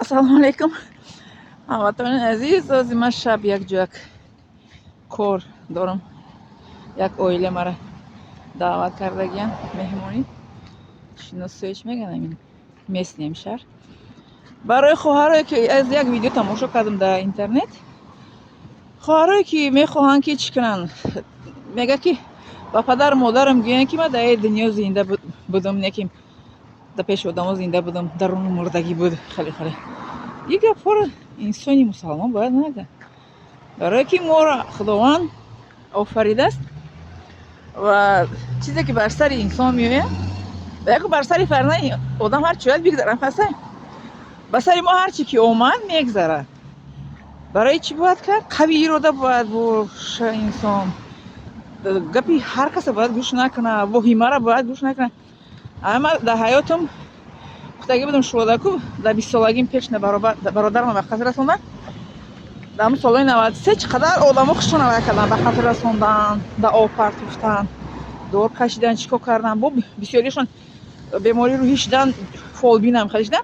Assalomu alaykum. Hammaton aziz, o'zim shab yakjo'ak kor دارم. یک oile mara da'vat kardagan mehmoni. Shinosuech megan amin местный shahar. برای خواهرایی که از یک ویدیو تماشا کردم در اینترنت، خواهرایی که میخواهند که چیکنن، میگه که با پدر مادرم گوین که من در این دنیا زنده بودم، نه که در پیش آدم زنده بودم، درون مردگی بود. خیلی دیگه پر انسانی مسلمان باید نگه، برای که ما را خداوند آفریده است و چیزی که بر سر انسان میوه باید بر سر فرزند آدم هر چی باید بگذارن. پسه بر سر ما هر چی که اومد میگذره. برای چی باید کرد؟ قوی اراده باید باشه انسان. گپی هر کس باید گوش نکنه، وحیمه را باید گوش نکنه. اما در حیاتم وقتی بودم شودکو در 20 سالگیم پیش برادرم به خاطر رسوندن. در همون سالهای 93 چقدر آدما خوششون کردن، به خاطر رسوندن، در آب پرتوفتن، دور کشیدن، چیکار کردن. با بسیاریشون بیماری روحی شدن، فالبین هم خریدن.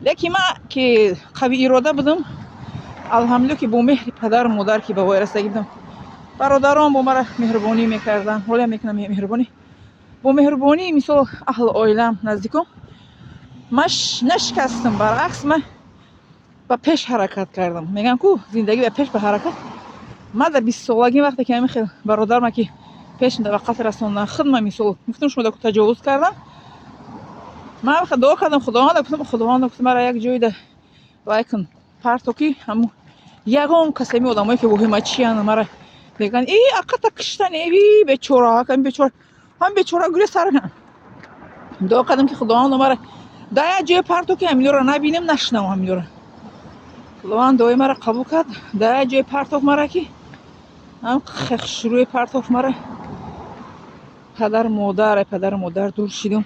لیکن من که قوی اراده بودم، الحمدلله که با مهر پدر و مادر که به وای رسیده بودم، برادران با مرا مهربانی میکردن، حالا میکنم مهربانی با مهربانی مثل اهل عائلم نزدیکم مش نشکستم. برعکس من با پیش حرکت کردم. میگن کو زندگی به پیش به حرکت. من در 20 سالگی وقتی که همین خیلی برادرم که پیش در وقت رسوندن خدمت مثل گفتم شما کو تجاوز کردن، من دعا کردم خداوند گفتم مرا یک جای ده لایکن پارتوکی همون یگان کسمی آدمایی که وحیمه چیان مرا میگن ای اقتا کشتن ای بیچاره هم بیچاره گوری سر کنن. دعا کردم که خداوند مرا در یک جای پارتوکی همین رو نبینم نشنوم. همین رو خداوند دعای مرا قبول کرد. در یک جای پارتوک مرا که هم شروع پارتوک مرا پدر مادر دور شدم.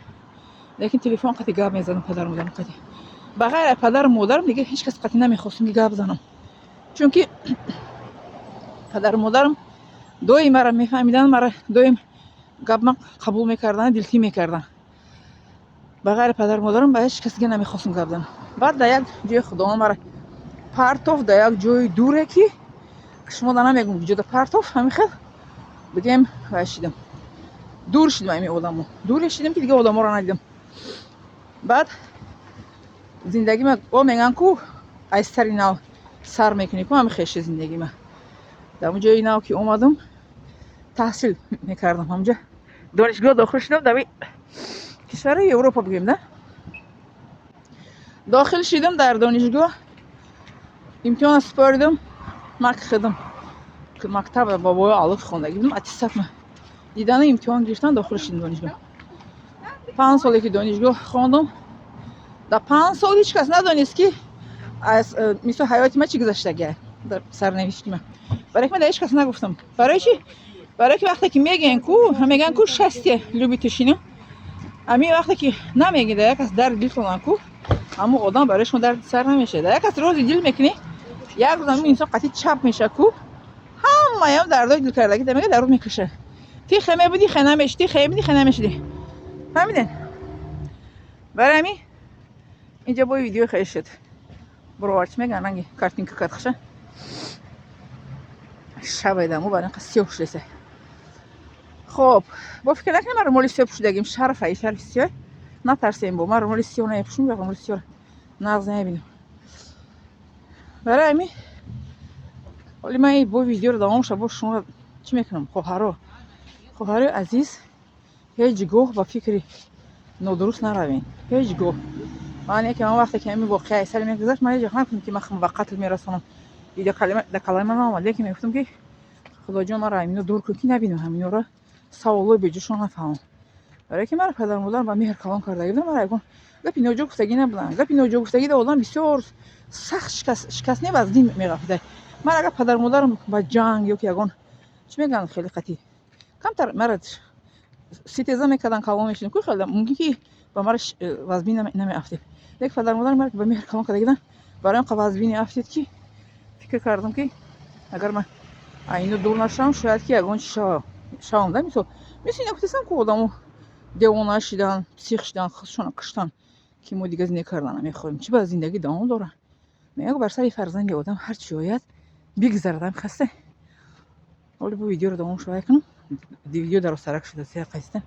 لیکن تلفن قطعی گپ میزدم پدر مادرم قطعی. بغیر پدر مادرم دیگه هیچ کس قطعی نمیخواستم گپ بزنم، چون که پدر مادرم دوی مرا میفهمیدن، مرا دوی گپ من قبول میکردن، دلتی میکردن. بغیر پدر مادرم با هیچ کس دیگه نمیخواستم گپ بزنم. بعد در یک جای خداوند مرا پرتوف در یک جای دوره که شما دا نمیگم وجود پرتوف همین خیلی بگیم واشیدم، دور شدم. همین آدمو دور شدم که دیگه آدما رو ندیدم. بعد زندگی من با میگن کو از سری نو سر میکنی کو همین خیش زندگی من. در اون جای نو که اومدم تحصیل میکردم، همونجا دانشگاه داخل شدم. در کشور اروپا بگیم نه، داخل شدم در دانشگاه. امتحان سپردم مکتب بابای آلوک خوندگی بودم. اتستات من دیدن امتحان گرفتن داخل شدم دانشگاه. 5 سالی که دانشگاه خوندم. در 5 سال هیچ کس ندانست که از مثل حیات من چی گذشته در سرنوشت من. برای که من هیچ کس نگفتم. برای چی؟ برای که وقتی که میگن کو شسته لوبی تشینم، همین وقتی که نمیگه در یک کس در دل کنن کو همون آدم برایشون در سر نمیشه. در یک کس روز دل میکنی یک روز همین انسان قطعی چپ میشه کو همه هم دردای دل کردگی میگه در رو میکشه. تی خیمه بودی خیمه نمیشدی، خیمه بودی خیمه نمیشدی. فهمیدین؟ برای همین اینجا با ویدیو خیلی شد برو ورچ میگن انگی کارتین که کتخشه شب دمو برای اینقدر سیاه شده. خب با فکر نکنیم من رومالی سیاه پوشیدگیم شرف سیاه نترسیم. با من رومالی سیاه نمیپوشم یا رومالی سیاه نغز نمیبینم. برای همین ولی من با ویدیو رو دوام شب شما چی میکنم؟ خواهرای عزیز هیچ گوه با فکری نادرست نروین. هیچ گوه من که من وقتی که همین واقعی سر میگذشت من هیچ نکنم که من به قتل میرسونم. ایده کلمه من آمد لیکن میگفتم که خدا جان مرا همینو دور کن که نبینم، همینو رو سوالای بجوشون نفهمم. برای که مرا پدر مادرم با مهر کلام کرده بودن. مرا یکون گپی نوجو گفتگی نبودن. گپی نوجو گفتگی در آدم بسیار سخت شکست از دین میرفته. من اگر پدر مادرم با جنگ یا که یگان چی میگن خیلی قطعی کمتر مرا سیتیزه میکردن کلام میشین کو خیلی ممکن که با مرا وزبین نمیافتید. لیکن پدر مادرم مرا با مهر کلام کرده بودن. برای اینکه وزبین افتید که فکر کردم که اگر من اینو دور نشم شاید که یگان شام ده مثل نکته‌سم که آدمو دیوانه شدن، پسیخ شدن، خودشون کشتن که ما دیگه زندگی کردن نمیخوایم. چی با زندگی دوام داره؟ میگه بر سر فرزند آدم هر چی آید بگذردم خسته. حالا بو ویدیو رو دوام شروع کنم. ویدیو در سرک شده سیاه قیسته.